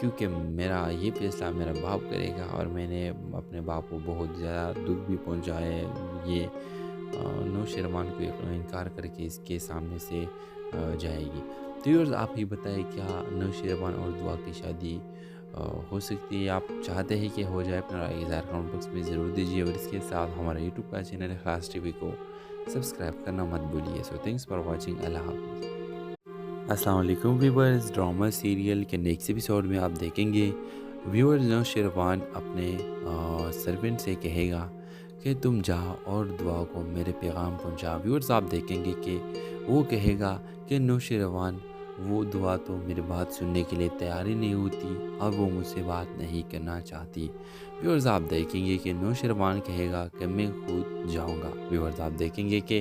کیونکہ میرا یہ فیصلہ میرا باپ کرے گا اور میں نے اپنے باپ کو بہت زیادہ دکھ بھی پہنچا ہے. یہ نوشیروان کو انکار کر کے اس کے سامنے سے جائے گی. تو ویورز آپ ہی بتائیں کیا نوشیروان اور دعا کی شادی ہو سکتی ہے؟ آپ چاہتے ہیں کہ ہو جائے؟ اپنا رائے اظہار کمنٹ باکس میں ضرور دیجیے اور اس کے ساتھ ہمارا یوٹیوب کا چینل خاص ٹی وی کو سبسکرائب کرنا مت بھولیے. سو تھینکس فار واچنگ. اللہ حافظ. السلام علیکم ویورز. ڈرامہ سیریل کے نیکسٹ ایپیسوڈ میں آپ دیکھیں گے ویورز نوشیروان اپنے سرونٹ سے کہے گا کہ تم جا اور دعا کو میرے پیغام پہنچا. ویورز آپ دیکھیں گے کہ وہ کہے گا کہ نوشیروان وہ دعا تو میری بات سننے کے لیے تیار ہی نہیں ہوتی اور وہ مجھ سے بات نہیں کرنا چاہتی. ویورز آپ دیکھیں گے کہ نوشیروان کہے گا کہ میں خود جاؤں گا. ویورز آپ دیکھیں گے کہ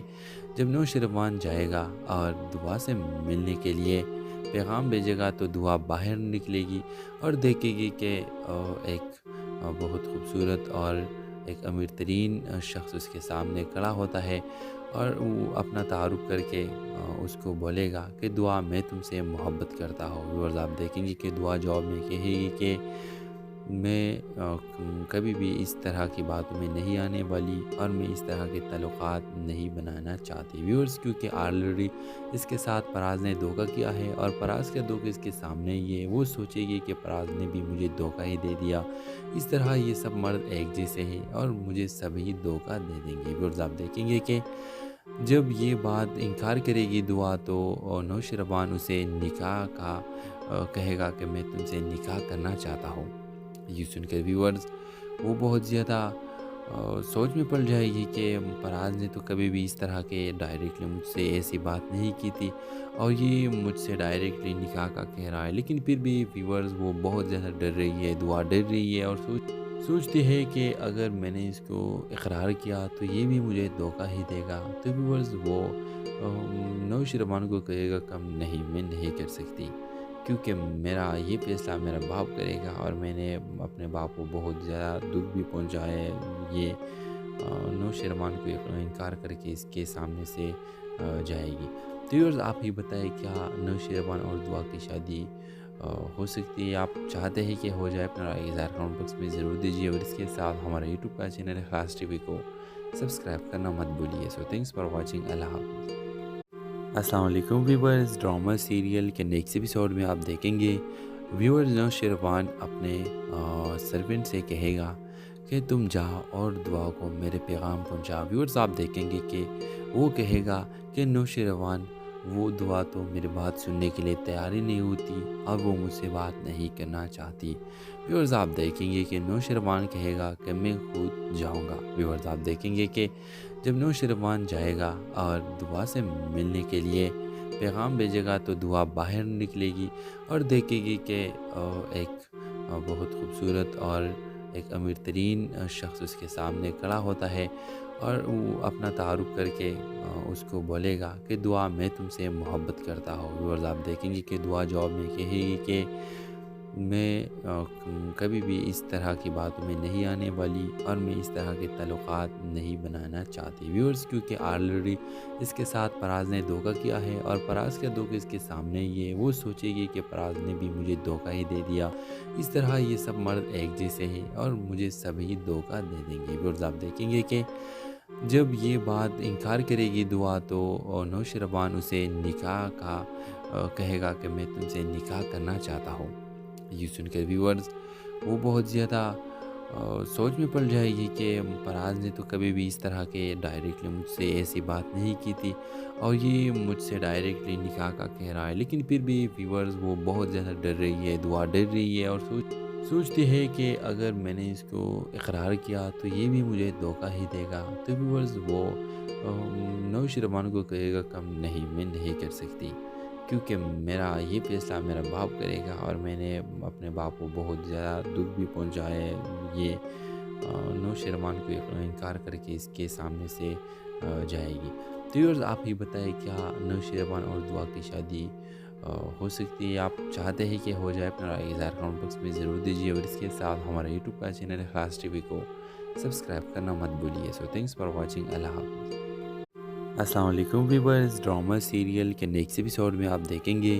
جب نوشیروان جائے گا اور دعا سے ملنے کے لیے پیغام بھیجے گا تو دعا باہر نکلے گی اور دیکھے گی کہ ایک بہت خوبصورت اور ایک امیر ترین شخص اس کے سامنے کھڑا ہوتا ہے اور وہ اپنا تعارف کر کے اس کو بولے گا کہ دعا میں تم سے محبت کرتا ہوں. ویورز آپ دیکھیں گے کہ دعا جواب میں کہے گی کہ میں کبھی بھی اس طرح کی باتوں میں نہیں آنے والی اور میں اس طرح کے تعلقات نہیں بنانا چاہتی. ویورز کیونکہ آلریڈی اس کے ساتھ پراز نے دھوکہ کیا ہے اور پراز کا دھوکہ اس کے سامنے ہی ہے. وہ سوچے گی کہ پراز نے بھی مجھے دھوکہ ہی دے دیا. اس طرح یہ سب مرد ایک جیسے ہیں اور مجھے سبھی دھوکہ دے دیں گے. ویورز آپ دیکھیں گے کہ جب یہ بات انکار کرے گی دعا تو نوشیروان اسے نکاح کا کہے گا کہ میں تم سے نکاح کرنا چاہتا ہوں. یہ سن کر ویورز وہ بہت زیادہ سوچ میں پڑ جائے گی کہ پراز نے تو کبھی بھی اس طرح کے ڈائریکٹلی مجھ سے ایسی بات نہیں کی تھی اور یہ مجھ سے ڈائریکٹلی نکاح کا کہہ رہا ہے. لیکن پھر بھی ویورز وہ بہت زیادہ ڈر رہی ہے. دعا ڈر رہی ہے اور سوچتی ہے کہ اگر میں نے اس کو اقرار کیا تو یہ بھی مجھے دھوکہ ہی دے گا. تو ویورز وہ نوشیروان کو کہے گا کم نہیں، میں نہیں کر سکتی کیونکہ میرا یہ فیصلہ میرا باپ کرے گا اور میں نے اپنے باپ کو بہت زیادہ دکھ بھی پہنچا ہے. یہ نوشیروان کو انکار کر کے اس کے سامنے سے جائے گی. تو ویورز آپ ہی بتائیں کیا نوشیروان اور دعا کی شادی ہو سکتی ہے؟ آپ چاہتے ہیں کہ ہو جائے؟ اپنا رائے اظہار کمنٹ باکس میں ضرور دیجیے اور اس کے ساتھ ہمارا یوٹیوب کا چینل خاص ٹی وی کو سبسکرائب کرنا مت بھولیے. سو تھینکس فار واچنگ. اللہ حافظ. السلام علیکم ویورز. ڈرامہ سیریل کے نیکسٹ ایپیسوڈ میں آپ دیکھیں گے ویورز نوشیروان اپنے سرونٹ سے کہے گا کہ تم جا اور دعا کو میرے پیغام پہنچا. ویورز آپ دیکھیں گے کہ وہ کہے گا کہ نوشیروان وہ دعا تو میری بات سننے کے لیے تیار ہی نہیں ہوتی اور وہ مجھ سے بات نہیں کرنا چاہتی. ویورز آپ دیکھیں گے کہ نوشیروان کہے گا کہ میں خود جاؤں گا. ویورز آپ دیکھیں گے کہ جب نوشیروان جائے گا اور دعا سے ملنے کے لیے پیغام بھیجے گا تو دعا باہر نکلے گی اور دیکھے گی کہ ایک بہت خوبصورت اور ایک امیر ترین شخص اس کے سامنے کھڑا ہوتا ہے اور وہ اپنا تعارف کر کے اس کو بولے گا کہ دعا میں تم سے محبت کرتا ہوں. ویورز آپ دیکھیں گے کہ دعا جواب میں کہے گی کہ میں کبھی بھی اس طرح کی باتوں میں نہیں آنے والی اور میں اس طرح کے تعلقات نہیں بنانا چاہتی. ویورز کیونکہ آلریڈی اس کے ساتھ پراز نے دھوکہ کیا ہے اور پراز کا دھوکہ اس کے سامنے ہی ہے. وہ سوچے گی کہ پراز نے بھی مجھے دھوکہ ہی دے دیا. اس طرح یہ سب مرد ایک جیسے ہیں اور مجھے سبھی دھوکہ دے دیں گے. ویورز آپ دیکھیں گے کہ جب یہ بات انکار کرے گی دعا تو نوشیروان اسے نکاح کا کہے گا کہ میں تم سے نکاح کرنا چاہتا ہوں. یہ سن کر ویورز وہ بہت زیادہ سوچ میں پڑ جائے گی کہ پراز نے تو کبھی بھی اس طرح کے ڈائریکٹلی مجھ سے ایسی بات نہیں کی تھی اور یہ مجھ سے ڈائریکٹلی نکاح کا کہہ رہا ہے. لیکن پھر بھی ویورز وہ بہت زیادہ ڈر رہی ہے. دعا ڈر رہی ہے اور سوچتی ہے کہ اگر میں نے اس کو اقرار کیا تو یہ بھی مجھے دھوکہ ہی دے گا. تو ویورز وہ نوشیروان کو کہے گا کم نہیں، میں نہیں کر سکتی کیونکہ میرا یہ فیصلہ میرا باپ کرے گا اور میں نے اپنے باپ کو بہت زیادہ دکھ بھی پہنچا ہے. یہ نوشیروان کو انکار کر کے اس کے سامنے سے جائے گی. تو ویورز آپ ہی بتائیں کیا نوشیروان اور دعا کی شادی ہو سکتی ہے؟ آپ چاہتے ہیں کہ ہو جائے؟ اپنا رائے اظہار کمنٹ باکس میں ضرور دیجیے اور اس کے ساتھ ہمارا یوٹیوب کا چینل خاص ٹی وی کو سبسکرائب کرنا مت بھولیے. سو تھینکس فار واچنگ. اللہ حافظ. السلام علیکم ویورز. ڈرامہ سیریل کے نیکسٹ ایپیسوڈ میں آپ دیکھیں گے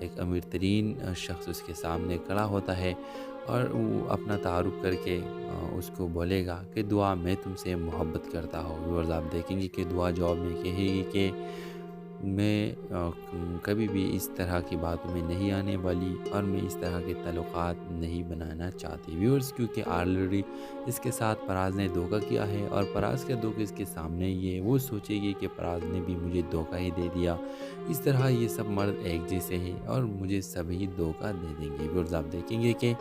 ایک امیر ترین شخص اس کے سامنے کھڑا ہوتا ہے اور وہ اپنا تعارف کر کے اس کو بولے گا کہ دعا میں تم سے محبت کرتا ہوں. ویورز آپ دیکھیں گے کہ دعا جواب میں کہے گی کہ میں کبھی بھی اس طرح کی باتوں میں نہیں آنے والی اور میں اس طرح کے تعلقات نہیں بنانا چاہتی. ویورز کیونکہ آلریڈی اس کے ساتھ پراز نے دھوکہ کیا ہے اور پراز کا دھوکہ اس کے سامنے یہ وہ سوچے گی کہ پراز نے بھی مجھے دھوکہ ہی دے دیا. اس طرح یہ سب مرد ایک جیسے ہیں اور مجھے سبھی دھوکہ دے دیں گے. ویورز آپ دیکھیں گے کہ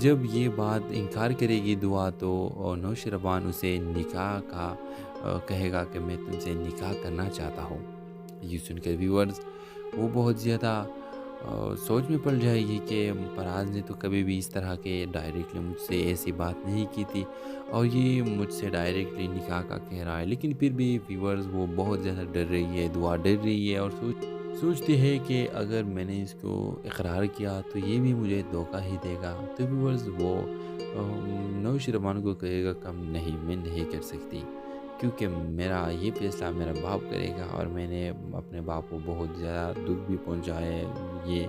جب یہ بات انکار کرے گی دعا تو نوشروان اسے نکاح کا کہے گا کہ میں تم سے نکاح کرنا چاہتا ہوں. یہ سن کر ویورز وہ بہت زیادہ سوچ میں پڑ جائے گی کہ پراز نے تو کبھی بھی اس طرح کے ڈائریکٹلی مجھ سے ایسی بات نہیں کی تھی اور یہ مجھ سے ڈائریکٹلی نکاح کا کہہ رہا ہے. لیکن پھر بھی ویورز وہ بہت زیادہ ڈر رہی ہے. دعا ڈر رہی ہے اور سوچتی ہے کہ اگر میں نے اس کو اقرار کیا تو یہ بھی مجھے دھوکہ ہی دے گا. تو ویورز وہ نوشروان کو کہے گا کم نہیں، میں نہیں کر سکتی کیونکہ میرا یہ فیصلہ میرا باپ کرے گا اور میں نے اپنے باپ کو بہت زیادہ دکھ بھی پہنچایا ہے. یہ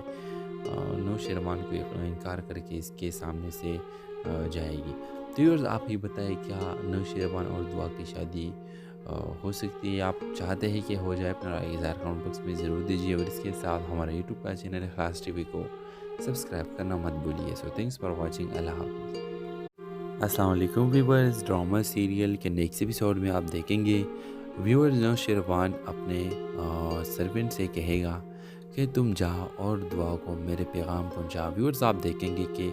نوشروان کو انکار کر کے اس کے سامنے سے جائے گی. تو ویورز آپ ہی بتائیں کیا نوشروان اور دعا کی شادی ہو سکتی ہے؟ آپ چاہتے ہیں کہ ہو جائے؟ اپنا رائے اظہار کمنٹ باکس میں ضرور دیجیے اور اس کے ساتھ ہمارے یوٹیوب کا چینل خلاص ٹی وی کو سبسکرائب کرنا مت بھولیے. سو تھینکس فار واچنگ. اللہ حافظ. السلام علیکم ویورز. ڈرامہ سیریل کے نیکسٹ ایپیسوڈ میں آپ دیکھیں گے ویورز نوشروان اپنے سرونٹ سے کہے گا کہ تم جا اور دعا کو میرے پیغام پہنچا. ویورز آپ دیکھیں گے کہ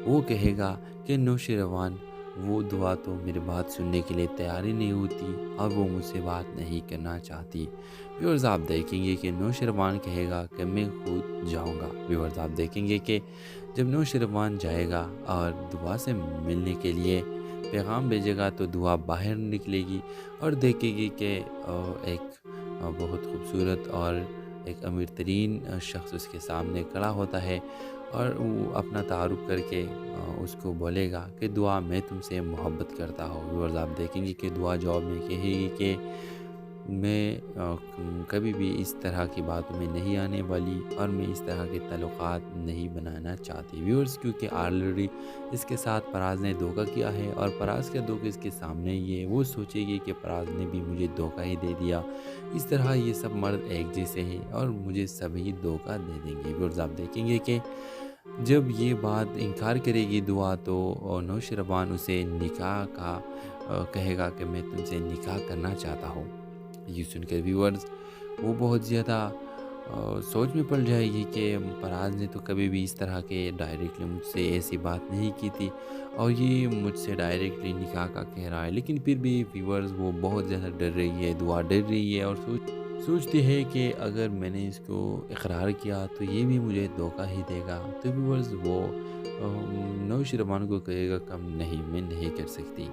وہ کہے گا کہ نوشروان وہ دعا تو میری بات سننے کے لیے تیار ہی نہیں ہوتی اور وہ مجھ سے بات نہیں کرنا چاہتی. ویورز آپ دیکھیں گے کہ نوشروان کہے گا کہ میں خود جاؤں گا. ویورز آپ دیکھیں گے کہ جب نوشروان جائے گا اور دعا سے ملنے کے لیے پیغام بھیجے گا تو دعا باہر نکلے گی اور دیکھے گی کہ ایک بہت خوبصورت اور ایک امیر ترین شخص اس کے سامنے کھڑا ہوتا ہے اور وہ اپنا تعارف کر کے اس کو بولے گا کہ دعا میں تم سے محبت کرتا ہوں. ویورز آپ دیکھیں گے کہ دعا جواب میں کہے گی کہ میں کبھی بھی اس طرح کی باتوں میں نہیں آنے والی اور میں اس طرح کے تعلقات نہیں بنانا چاہتی. ویورز کیونکہ آلریڈی اس کے ساتھ پراز نے دھوکہ کیا ہے اور پراز کا دھوکہ اس کے سامنے یہ وہ سوچے گی کہ پراز نے بھی مجھے دھوکہ ہی دے دیا. اس طرح یہ سب مرد ایک جیسے ہیں اور مجھے سبھی دھوکہ دے دیں گے. ویورز آپ دیکھیں گے کہ جب یہ بات انکار کرے گی دعا تو نوشروان اسے نکاح کا کہے گا کہ میں تم سے نکاح کرنا چاہتا ہوں. یہ سن کر ویورز وہ بہت زیادہ سوچ میں پڑ جائے گی کہ پراز نے تو کبھی بھی اس طرح کے ڈائریکٹلی مجھ سے ایسی بات نہیں کی تھی اور یہ مجھ سے ڈائریکٹلی نکاح کا کہہ رہا ہے. لیکن پھر بھی ویورز وہ بہت زیادہ ڈر رہی ہے. دعا ڈر رہی ہے اور سوچتی ہے کہ اگر میں نے اس کو اقرار کیا تو یہ بھی مجھے دھوکہ ہی دے گا. تو ویورز وہ نوشروان کو کہے گا کم نہیں، میں نہیں کر سکتی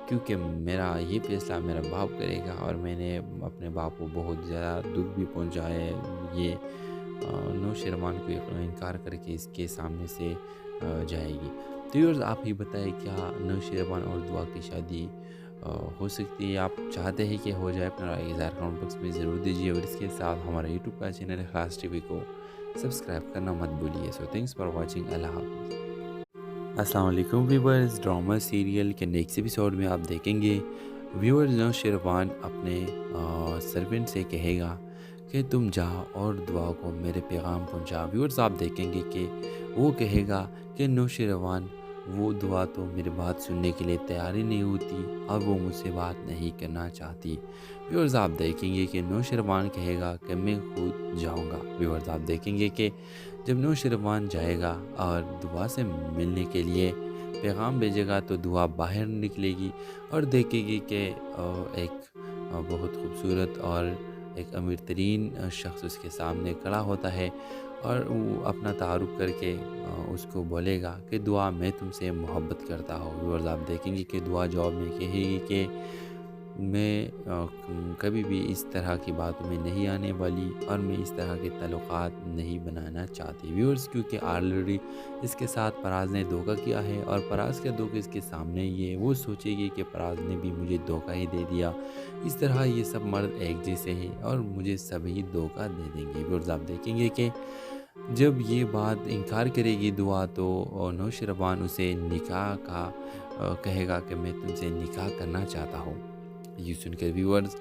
کیونکہ میرا یہ فیصلہ میرا باپ کرے گا اور میں نے اپنے باپ کو بہت زیادہ دکھ بھی پہنچایا ہے. یہ نوشروان کو انکار کر کے اس کے سامنے سے جائے گی. تو ویورز آپ ہی بتائیں کیا نوشروان اور دعا کی شادی ہو سکتی ہے؟ آپ چاہتے ہیں کہ ہو جائے؟ اپنا رائے اظہار کمنٹ باکس میں ضرور دیجیے اور اس کے ساتھ ہمارے یوٹیوب کا چینل خلاص ٹی وی کو سبسکرائب کرنا مت بھولیے. سو تھینکس فار واچنگ. اللہ حافظ. السلام علیکم ویورز. ڈرامہ سیریل کے نیکسٹ ایپیسوڈ میں آپ دیکھیں گے ویورز نوشروان اپنے سرونٹ سے کہے گا کہ تم جا اور دعا کو میرے پیغام پہنچا. ویورز آپ دیکھیں گے کہ وہ کہے گا کہ نوشروان وہ دعا تو میری بات سننے کے لیے تیار ہی نہیں ہوتی اور وہ مجھ سے بات نہیں کرنا چاہتی. ویورز آپ دیکھیں گے کہ نوشروان کہے گا کہ میں خود جاؤں گا. ویورز آپ دیکھیں گے کہ جب نوشروان جائے گا اور دعا سے ملنے کے لیے پیغام بھیجے گا تو دعا باہر نکلے گی اور دیکھے گی کہ ایک بہت خوبصورت اور ایک امیر ترین شخص اس کے سامنے کھڑا ہوتا ہے اور وہ اپنا تعارف کر کے اس کو بولے گا کہ دعا میں تم سے محبت کرتا ہوں. ویورز آپ دیکھیں گے کہ دعا جواب میں کہے گی کہ میں کبھی بھی اس طرح کی باتوں میں نہیں آنے والی اور میں اس طرح کے تعلقات نہیں بنانا چاہتی. ویورز کیونکہ آلریڈی اس کے ساتھ پراز نے دھوکہ کیا ہے اور پراز کا دھوکہ اس کے سامنے یہ وہ سوچے گی کہ پراز نے بھی مجھے دھوکہ ہی دے دیا. اس طرح یہ سب مرد ایک جیسے ہیں اور مجھے سبھی دھوکہ دے دیں گے. ویورز آپ دیکھیں گے کہ جب یہ بات انکار کرے گی دعا تو نوشروان اسے نکاح کا کہے گا کہ میں تم سے نکاح کرنا چاہتا ہوں۔ یہ سن کر ویورز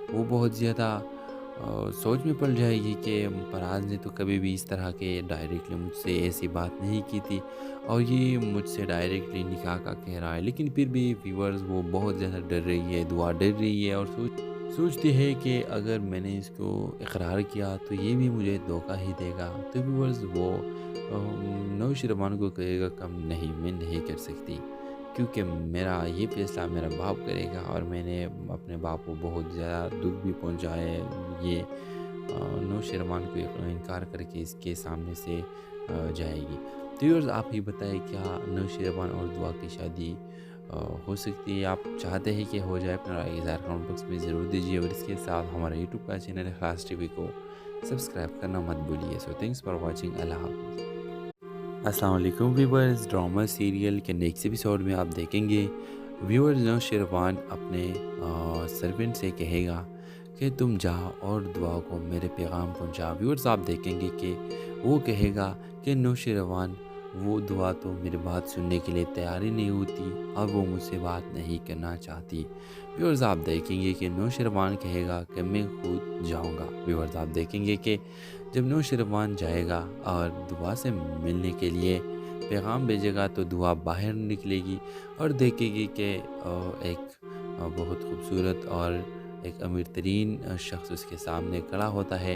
وہ بہت زیادہ سوچ میں پڑ جائے گی کہ فراز نے تو کبھی بھی اس طرح کے ڈائریکٹلی مجھ سے ایسی بات نہیں کی تھی اور یہ مجھ سے ڈائریکٹلی نکاح کا کہہ رہا ہے، لیکن پھر بھی ویورز وہ بہت زیادہ ڈر رہی ہے، دعا ڈر رہی ہے اور سوچتی ہے کہ اگر میں نے اس کو اقرار کیا تو یہ بھی مجھے دھوکہ ہی دے گا۔ تو ویورز وہ نوشروان کو کہے گا کم نہیں، میں نہیں کر سکتی، کیونکہ میرا یہ فیصلہ میرا باپ کرے گا اور میں نے اپنے باپ کو بہت زیادہ دکھ بھی پہنچا ہے۔ یہ نوشروان کو انکار کر کے اس کے سامنے سے جائے گی۔ تو ویورز آپ ہی بتائیں کیا نوشروان اور دعا کی شادی ہو سکتی ہے؟ آپ چاہتے ہیں کہ ہو جائے؟ اپنا رائے اظہار کمنٹ باکس میں ضرور دیجیے اور اس کے ساتھ ہمارا یوٹیوب کا چینل اخلاص ٹی وی کو سبسکرائب کرنا مت بھولیے۔ سو تھینکس فار واچنگ، اللہ حافظ۔ السلام علیکم ویورز، ڈرامہ سیریل کے نیکسٹ ایپیسوڈ میں آپ دیکھیں گے ویورز نوشروان اپنے سرونٹ سے کہے گا کہ تم جا اور دعا کو میرے پیغام پہنچا۔ ویورز آپ دیکھیں گے کہ وہ کہے گا کہ نوشروان وہ دعا تو میری بات سننے کے لیے تیار ہی نہیں ہوتی اور وہ مجھ سے بات نہیں کرنا چاہتی۔ ویورز آپ دیکھیں گے کہ نوشروان کہے گا کہ میں خود جاؤں گا۔ ویورز آپ دیکھیں گے کہ جب نوشروان جائے گا اور دعا سے ملنے کے لیے پیغام بھیجے گا تو دعا باہر نکلے گی اور دیکھے گی کہ ایک بہت خوبصورت اور ایک امیر ترین شخص اس کے سامنے کھڑا ہوتا ہے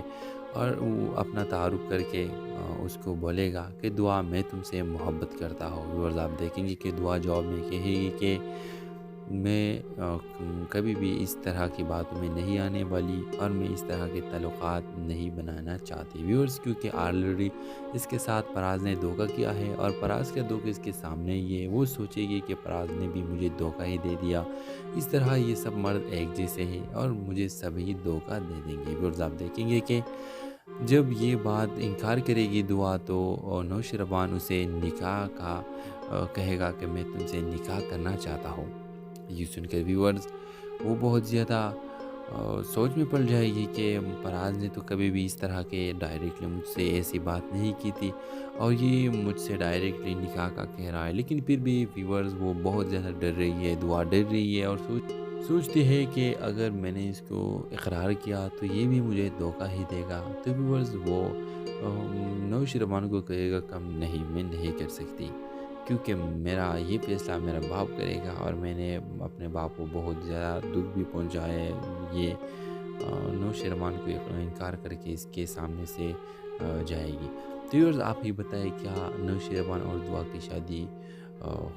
اور وہ اپنا تعارف کر کے اس کو بولے گا کہ دعا میں تم سے محبت کرتا ہوں۔ ویورز آپ دیکھیں گے کہ دعا جواب میں کہے گی کہ میں کبھی بھی اس طرح کی باتوں میں نہیں آنے والی اور میں اس طرح کے تعلقات نہیں بنانا چاہتی۔ ویورز کیونکہ آلریڈی اس کے ساتھ فراز نے دھوکہ کیا ہے اور فراز کا دھوکہ اس کے سامنے یہ وہ سوچے گی کہ فراز نے بھی مجھے دھوکہ ہی دے دیا، اس طرح یہ سب مرد ایک جیسے ہیں اور مجھے سبھی دھوکہ دے دیں گے۔ ویورز آپ دیکھیں گے کہ جب یہ بات انکار کرے گی دعا تو نوشروان اسے نکاح کا کہے گا کہ میں تم سے نکاح کرنا چاہتا ہوں۔ یہ سن کر ویورز وہ بہت زیادہ سوچ میں پڑ جائے گی کہ فراز نے تو کبھی بھی اس طرح کے ڈائریکٹلی مجھ سے ایسی بات نہیں کی تھی اور یہ مجھ سے ڈائریکٹلی نکاح کا کہہ رہا ہے، لیکن پھر بھی ویورز وہ بہت زیادہ ڈر رہی ہے، دعا ڈر رہی ہے اور سوچتی ہے کہ اگر میں نے اس کو اقرار کیا تو یہ بھی مجھے دھوکہ ہی دے گا۔ تو ویورز وہ نوشروان کو کہے گا کم نہیں، میں نہیں کر سکتی، کیونکہ میرا یہ فیصلہ میرا باپ کرے گا اور میں نے اپنے باپ کو بہت زیادہ دکھ بھی پہنچا ہے۔ یہ نوشروان کو انکار کر کے اس کے سامنے سے جائے گی۔ تو ویورز آپ ہی بتائیں کیا نوشروان اور دعا کی شادی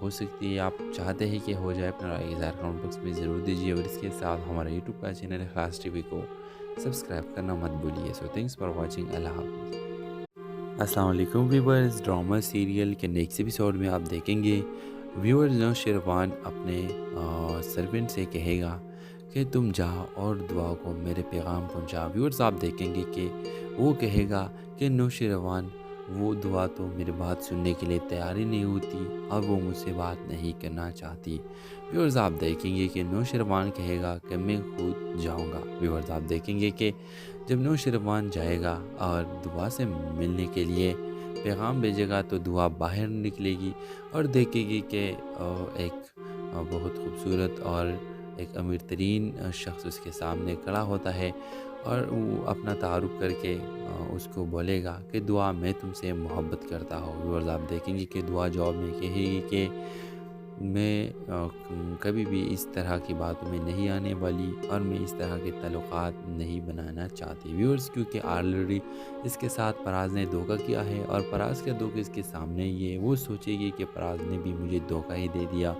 ہو سکتی ہے؟ آپ چاہتے ہیں کہ ہو جائے؟ اپنا رائے اظہار کمنٹ باکس میں ضرور دیجیے اور اس کے ساتھ ہمارا یوٹیوب کا چینل اخلاص ٹی وی کو سبسکرائب کرنا مت بھولیے۔ سو تھینکس فار واچنگ، اللہ حافظ۔ السلام علیکم ویورز، ڈرامہ سیریل کے نیکسٹ ایپیسوڈ میں آپ دیکھیں گے ویورز نوشروان اپنے سرونٹ سے کہے گا کہ تم جا اور دعا کو میرے پیغام پہنچا۔ ویورز آپ دیکھیں گے کہ وہ کہے گا کہ نوشروان وہ دعا تو میری بات سننے کے لیے تیار ہی نہیں ہوتی اور وہ مجھ سے بات نہیں کرنا چاہتی۔ ویورز آپ دیکھیں گے کہ نوشروان کہے گا کہ میں خود جاؤں گا۔ ویورز آپ دیکھیں گے کہ جب نوشروان جائے گا اور دعا سے ملنے کے لیے پیغام بھیجے گا تو دعا باہر نکلے گی اور دیکھے گی کہ ایک بہت خوبصورت اور ایک امیر ترین شخص اس کے سامنے کھڑا ہوتا ہے اور وہ اپنا تعارف کر کے اس کو بولے گا کہ دعا میں تم سے محبت کرتا ہوں۔ ویورز آپ دیکھیں گے کہ دعا جواب میں کہے گی کہ میں کبھی بھی اس طرح کی باتوں میں نہیں آنے والی اور میں اس طرح کے تعلقات نہیں بنانا چاہتی۔ ویورز کیونکہ آلریڈی اس کے ساتھ فراز نے دھوکہ کیا ہے اور فراز کا دھوکہ اس کے سامنے یہ وہ سوچے گی کہ فراز نے بھی مجھے دھوکہ ہی دے دیا،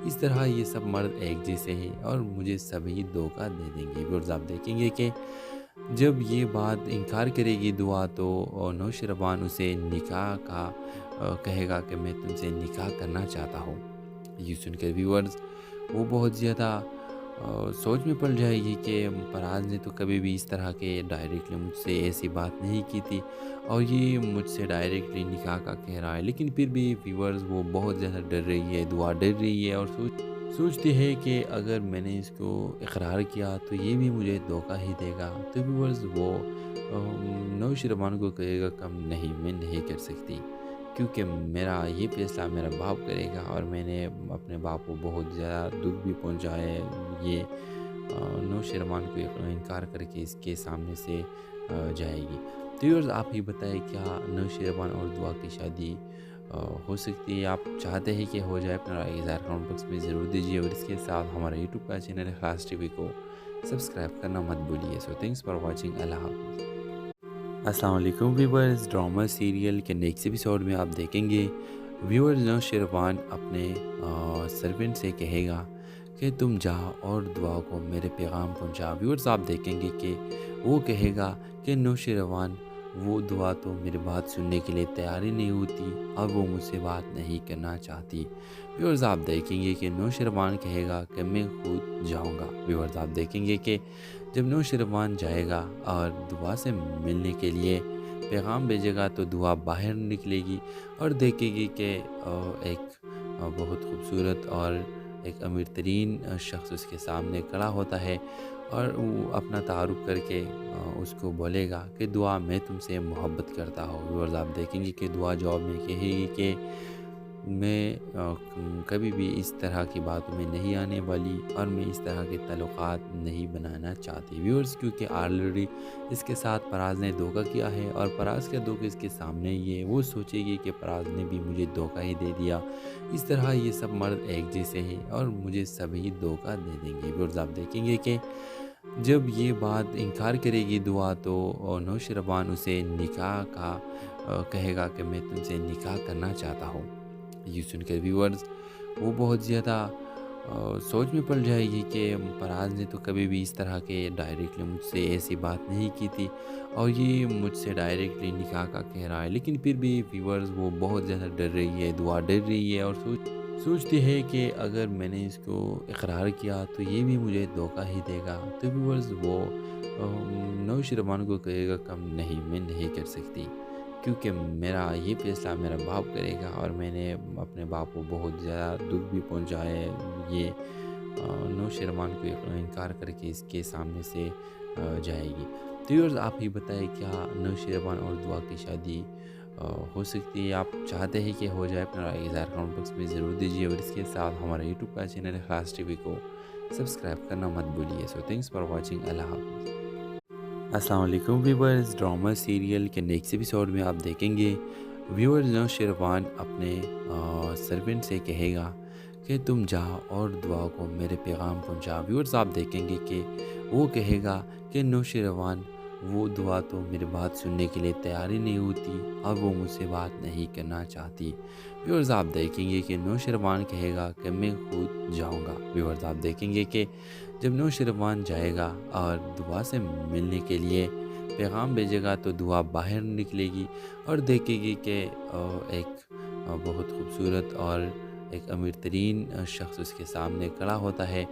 اس طرح یہ سب مرد ایک جیسے ہیں اور مجھے سبھی دھوکہ دے دیں گے۔ ویورز آپ دیکھیں گے کہ جب یہ بات انکار کرے گی دعا تو نوشروان اسے نکاح کا کہے گا کہ میں تم سے نکاح کرنا چاہتا ہوں۔ یہ سن کر ویورز وہ بہت زیادہ سوچ میں پڑ جائے گی کہ فراز نے تو کبھی بھی اس طرح کے ڈائریکٹلی مجھ سے ایسی بات نہیں کی تھی اور یہ مجھ سے ڈائریکٹلی نکاح کا کہہ رہا ہے، لیکن پھر بھی ویورز وہ بہت زیادہ ڈر رہی ہے، دعا ڈر رہی ہے اور سوچتی ہے کہ اگر میں نے اس کو اقرار کیا تو یہ بھی مجھے دھوکہ ہی دے گا، تو ویورز وہ نو شربان کو کہے گا کم نہیں، میں نہیں کر سکتی، کیونکہ میرا یہ فیصلہ میرا باپ کرے گا اور میں نے اپنے باپ کو بہت زیادہ دکھ بھی پہنچایا ہے۔ یہ نو شربان کو انکار کر کے اس کے سامنے سے جائے گی۔ تو ویورز آپ ہی بتائیں کیا نو شربان اور دعا کی شادی ہو سکتی ہے؟ آپ چاہتے ہیں کہ ہو جائے؟ اپنا رائے اظہار کمنٹ باکس میں ضرور دیجیے، اور اس کے ساتھ ہمارا یوٹیوب کا چینل خلاص ٹی وی کو سبسکرائب کرنا مت بھولیے۔ سو تھینکس فار واچنگ، اللہ حافظ۔ السلام علیکم ویورز، ڈرامہ سیریل کے نیکسٹ ایپیسوڈ میں آپ دیکھیں گے ویورز نو شربان اپنے سرونٹ سے کہے گا کہ تم جا اور دعا کو میرے پیغام پہنچا۔ ویورز آپ دیکھیں گے کہ وہ کہے گا کہ نو شربان وہ دعا تو میری بات سننے کے لیے تیار ہی نہیں ہوتی اور وہ مجھ سے بات نہیں کرنا چاہتی۔ ویورز آپ دیکھیں گے کہ نو شربان کہے گا کہ میں خود جاؤں گا۔ ویورز آپ دیکھیں گے کہ جب نو شربان جائے گا اور دعا سے ملنے کے لیے پیغام بھیجے گا تو دعا باہر نکلے گی اور دیکھے گی کہ ایک بہت خوبصورت اور ایک امیر ترین شخص اس کے سامنے کھڑا ہوتا ہے، اور وہ اپنا تعارف کر کے اس کو بولے گا کہ دعا میں تم سے محبت کرتا ہوں۔ ویورز آپ دیکھیں گے کہ دعا جواب میں کہے گی کہ میں کبھی بھی اس طرح کی باتوں میں نہیں آنے والی اور میں اس طرح کے تعلقات نہیں بنانا چاہتی۔ ویورز کیونکہ آلریڈی اس کے ساتھ پراز نے دھوکہ کیا ہے، اور پراز کا دھوکہ اس کے سامنے ہی ہے، وہ سوچے گی کہ پراز نے بھی مجھے دھوکہ ہی دے دیا، اس طرح یہ سب مرد ایک جیسے ہیں اور مجھے سبھی دھوکہ دے دیں گے۔ ویورز آپ دیکھیں گے کہ جب یہ بات انکار کرے گی دعا تو نو شربان اسے نکاح کا کہے گا کہ میں تم سے نکاح کرنا چاہتا ہوں۔ یہ سن کر ویورز وہ بہت زیادہ سوچ میں پڑ جائے گی کہ پراز نے تو کبھی بھی اس طرح کے ڈائریکٹلی مجھ سے ایسی بات نہیں کی تھی اور یہ مجھ سے ڈائریکٹلی نکاح کا کہہ رہا ہے، لیکن پھر بھی ویورز وہ بہت زیادہ ڈر رہی ہے، دعا ڈر رہی ہے اور سوچتی ہے کہ اگر میں نے اس کو اقرار کیا تو یہ بھی مجھے دھوکہ ہی دے گا، تو ویورز وہ نو شربان کو کہے گا کم نہیں، میں نہیں کر سکتی، کیونکہ میرا یہ فیصلہ میرا باپ کرے گا اور میں نے اپنے باپ کو بہت زیادہ دکھ بھی پہنچایا ہے۔ یہ نو شربان کو انکار کر کے اس کے سامنے سے جائے گی۔ تو ویورز آپ ہی بتائیں کیا نو شربان اور دعا کی شادی ہو سکتی ہے؟ آپ چاہتے ہیں کہ ہو جائے؟ اپنا رائے اظہار کمنٹ باکس میں ضرور دیجیے، اور اس کے ساتھ ہمارا یوٹیوب کا چینل خلاص ٹی وی کو سبسکرائب کرنا مت بھولیے۔ سو تھینکس فار واچنگ، اللہ حافظ۔ السلام علیکم ویورز، ڈرامہ سیریل کے نیکسٹ ایپیسوڈ میں آپ دیکھیں گے ویورز نو شربان اپنے سرونٹ سے کہے گا کہ تم جا اور دعا کو میرے پیغام پہنچا۔ ویورز آپ دیکھیں گے کہ وہ کہے گا کہ نو شربان وہ دعا تو میری بات سننے کے لیے تیار ہی نہیں ہوتی اور وہ مجھ سے بات نہیں کرنا چاہتی۔ ویورز آپ دیکھیں گے کہ نو شربان کہے گا کہ میں خود جاؤں گا۔ ویورز آپ دیکھیں گے کہ جب نو شربان جائے گا اور دعا سے ملنے کے لیے پیغام بھیجے گا تو دعا باہر نکلے گی اور دیکھے گی کہ ایک بہت خوبصورت اور ایک امیر ترین شخص اس کے سامنے کھڑا ہوتا ہے،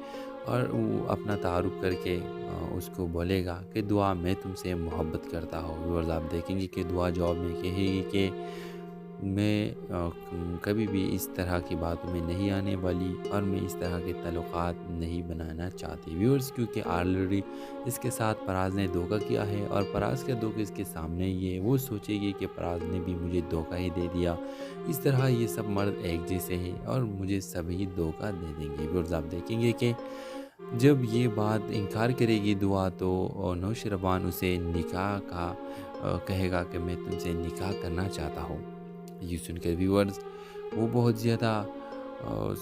اور وہ اپنا تعارف کر کے اس کو بولے گا کہ دعا میں تم سے محبت کرتا ہوں۔ ویورز آپ دیکھیں گے کہ دعا جواب میں کہے گی کہ میں کبھی بھی اس طرح کی باتوں میں نہیں آنے والی اور میں اس طرح کے تعلقات نہیں بنانا چاہتی۔ ویورز کیونکہ آلریڈی اس کے ساتھ پراز نے دھوکہ کیا ہے اور پراز کا دھوکہ اس کے سامنے ہی ہے، وہ سوچے گی کہ پراز نے بھی مجھے دھوکہ ہی دے دیا، اس طرح یہ سب مرد ایک جیسے ہیں اور مجھے سبھی دھوکہ دے دیں گے۔ ویورز آپ دیکھیں گے کہ جب یہ بات انکار کرے گی دعا تو نو شربان اسے نکاح کا کہے گا کہ میں تم سے نکاح کرنا چاہتا ہوں۔ یہ سن کر ویورز وہ بہت زیادہ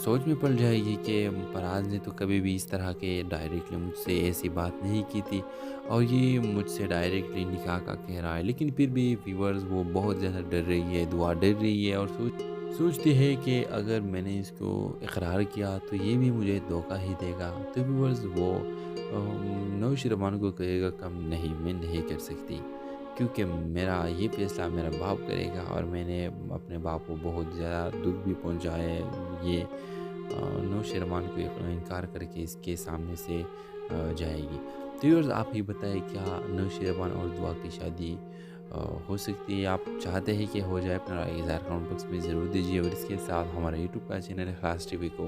سوچ میں پڑ جائے گی کہ پراز نے تو کبھی بھی اس طرح کے ڈائریکٹلی مجھ سے ایسی بات نہیں کی تھی اور یہ مجھ سے ڈائریکٹلی نکاح کا کہہ رہا ہے، لیکن پھر بھی ویورز وہ بہت زیادہ ڈر رہی ہے، دعا ڈر رہی ہے اور سوچتی ہے کہ اگر میں نے اس کو اقرار کیا تو یہ بھی مجھے دھوکہ ہی دے گا، تو ویورز وہ نو شربان کو کہے گا کم نہیں، میں نہیں کر سکتی، کیونکہ میرا یہ فیصلہ میرا باپ کرے گا اور میں نے اپنے باپ کو بہت زیادہ دکھ بھی پہنچایا ہے۔ یہ نو شربان کو انکار کر کے اس کے سامنے سے جائے گی۔ تو ویورز آپ ہی بتائیں کیا نو شربان اور دعا کی شادی ہو سکتی ہے؟ آپ چاہتے ہیں کہ ہو جائے؟ اپنا رائے اظہار کمنٹ باکس میں ضرور دیجیے، اور اس کے ساتھ ہمارا یوٹیوب کا چینل خلاص ٹی وی کو